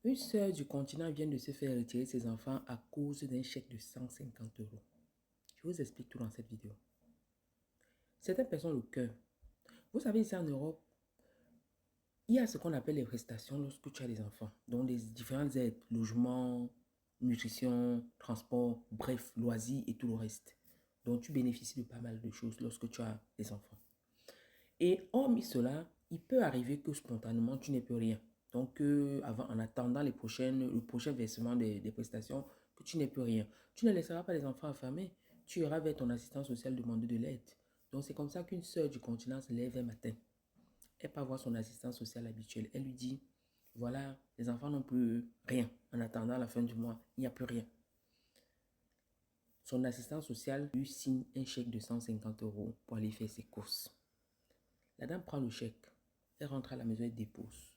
Une sœur du continent vient de se faire retirer ses enfants à cause d'un chèque de 150 euros. Je vous explique tout dans cette vidéo. Certaines personnes ont le cœur. Vous savez, ici en Europe, il y a ce qu'on appelle les prestations lorsque tu as des enfants. Donc, des différentes aides, logement, nutrition, transport, bref, loisirs et tout le reste. Donc, tu bénéficies de pas mal de choses lorsque tu as des enfants. Et hormis cela, il peut arriver que spontanément, tu n'aies plus rien. Donc, en attendant le prochain versement des prestations, que tu n'aies plus rien. Tu ne laisseras pas les enfants affamés. Tu iras vers ton assistant social demander de l'aide. Donc, c'est comme ça qu'une sœur du continent se lève un matin. Elle part voir son assistant social habituel. Elle lui dit, voilà, les enfants n'ont plus rien. En attendant la fin du mois, il n'y a plus rien. Son assistant social lui signe un chèque de 150 euros pour aller faire ses courses. La dame prend le chèque. Elle rentre à la maison, elle dépose.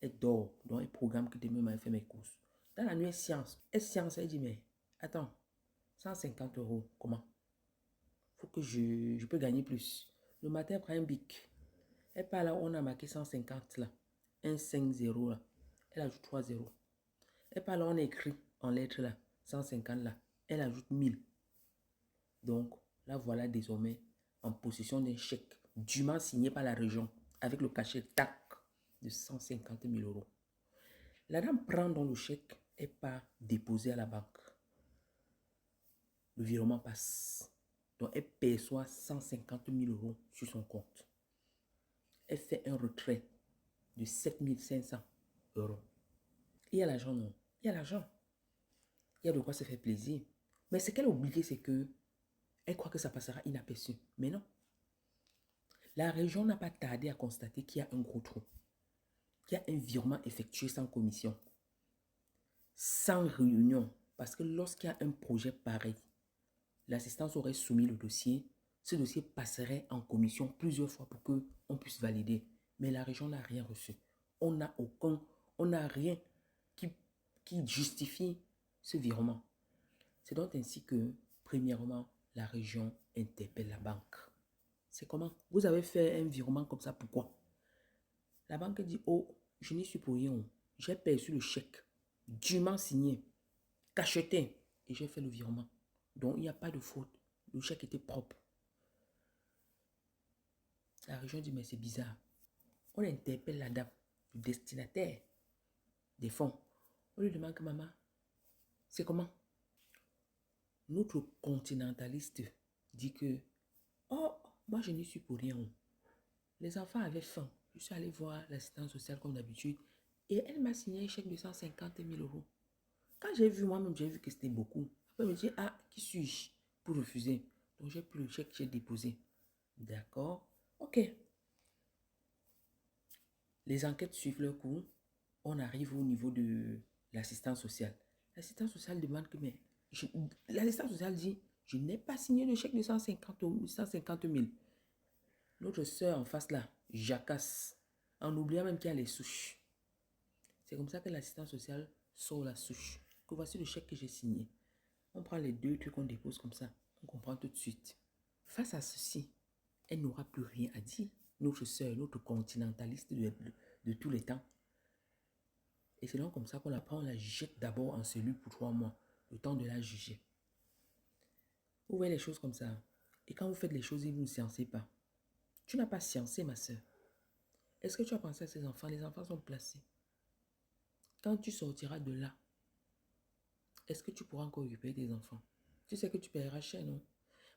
Elle dort. Donc, elle programme que demain, elle fait mes courses. Dans la nuit, elle science. Elle dit, mais attends, 150 euros, comment? Faut que je peux gagner plus. Le matin, elle prend un bic. Elle part là où on a marqué 150 là. 150 là. Elle ajoute 3 zéros. Elle part là où on a écrit en lettres là. 150 là. Elle ajoute 1000. Donc, là, voilà désormais en possession d'un chèque dûment signé par la région avec le cachet TAC de 150 000 euros. La dame prend donc le chèque et part déposer à la banque. Le virement passe. Donc, elle perçoit 150 000 euros sur son compte. Elle fait un retrait de 7 500 euros. Il y a l'argent, non? Il y a l'argent. Il y a de quoi se faire plaisir. Mais ce qu'elle a oublié, c'est que elle croit que ça passera inaperçu. Mais non. La région n'a pas tardé à constater qu'il y a un gros trou. Qu'il y a un virement effectué sans commission, sans réunion. Parce que lorsqu'il y a un projet pareil, l'assistance aurait soumis le dossier. Ce dossier passerait en commission plusieurs fois pour qu'on puisse valider. Mais la région n'a rien reçu. On n'a rien qui justifie ce virement. C'est donc ainsi que, premièrement, la région interpelle la banque. C'est comment? Vous avez fait un virement comme ça, pourquoi? La banque dit, oh, je n'y suis pour rien. J'ai perçu le chèque, dûment signé, cacheté, et j'ai fait le virement. Donc, il n'y a pas de faute. Le chèque était propre. La région dit, mais c'est bizarre. On interpelle la dame, le destinataire des fonds. On lui demande que, maman, c'est comment? Notre continentaliste dit que, oh, moi je n'y suis pour rien. Les enfants avaient faim. Je suis allée voir l'assistance sociale comme d'habitude et elle m'a signé un chèque de 150 000 euros. Quand j'ai vu moi-même, j'ai vu que c'était beaucoup. Après, je me dis, ah, qui suis-je pour refuser? Donc, j'ai pris le chèque, j'ai déposé. D'accord? Ok. Les enquêtes suivent leur cours. On arrive au niveau de l'assistance sociale. L'assistance sociale demande que, mais l'assistance sociale dit, je n'ai pas signé le chèque de 150 000. Notre soeur en face là, jacasse, en oubliant même qu'il y a les souches. C'est comme ça que l'assistance sociale sort la souche. Que voici le chèque que j'ai signé. On prend les deux trucs qu'on dépose comme ça. On comprend tout de suite. Face à ceci, elle n'aura plus rien à dire. Notre soeur, notre continentaliste de tous les temps. Et c'est donc comme ça qu'on la prend, on la jette d'abord en cellule pour 3 mois. Le temps de la juger. Vous voyez les choses comme ça. Et quand vous faites les choses et vous ne sciencez pas. Tu n'as pas sciencé, ma soeur. Est-ce que tu as pensé à ces enfants? Les enfants sont placés. Quand tu sortiras de là, est-ce que tu pourras encore récupérer tes enfants? Tu sais que tu paieras cher, non?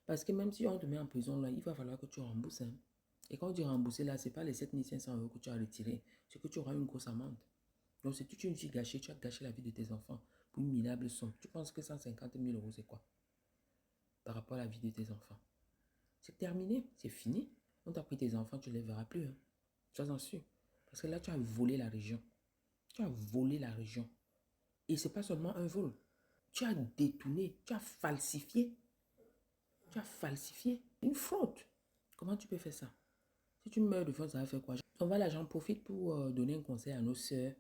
Parce que même si on te met en prison, là, il va falloir que tu rembourses. Hein. Et quand tu rembourses, là, ce n'est pas les 7 500 euros que tu as retirés. C'est que tu auras une grosse amende. Donc, si tu ne dis gâché, tu as gâché la vie de tes enfants pour une minable somme. Tu penses que 150 000 euros, c'est quoi? Par rapport à la vie de tes enfants. C'est terminé, c'est fini. On t'a pris tes enfants, tu ne les verras plus. Hein. Sois-en sûr. Parce que là, tu as volé la région. Tu as volé la région. Et ce n'est pas seulement un vol. Tu as détourné, tu as falsifié. Tu as falsifié une fraude. Comment tu peux faire ça? Si tu meurs de faim, ça va faire quoi? On va là, j'en profite pour donner un conseil à nos sœurs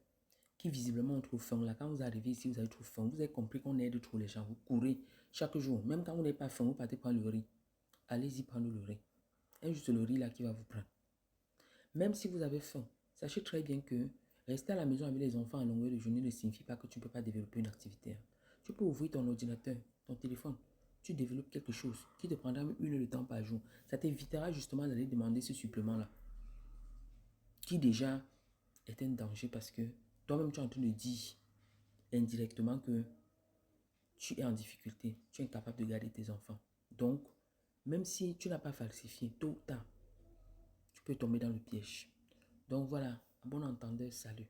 qui visiblement ont trop faim. Là, quand vous arrivez ici, vous avez trop faim. Vous avez compris qu'on aide trop les gens. Vous courez chaque jour. Même quand vous n'avez pas faim, vous partez prendre le riz. Allez-y prendre le riz. Et juste le riz là qui va vous prendre. Même si vous avez faim, sachez très bien que Rester à la maison avec les enfants à longueur de journée ne signifie pas que tu ne peux pas développer une activité. Tu peux ouvrir ton ordinateur, ton téléphone. Tu développes quelque chose qui te prendra 1 heure de temps par jour. Ça t'évitera justement d'aller demander ce supplément-là. Qui déjà est un danger parce que toi-même tu es en train de dire indirectement que tu es en difficulté. Tu es incapable de garder tes enfants. Donc, même si tu n'as pas falsifié, tôt ou tard, tu peux tomber dans le piège. Donc voilà, à bon entendeur, salut.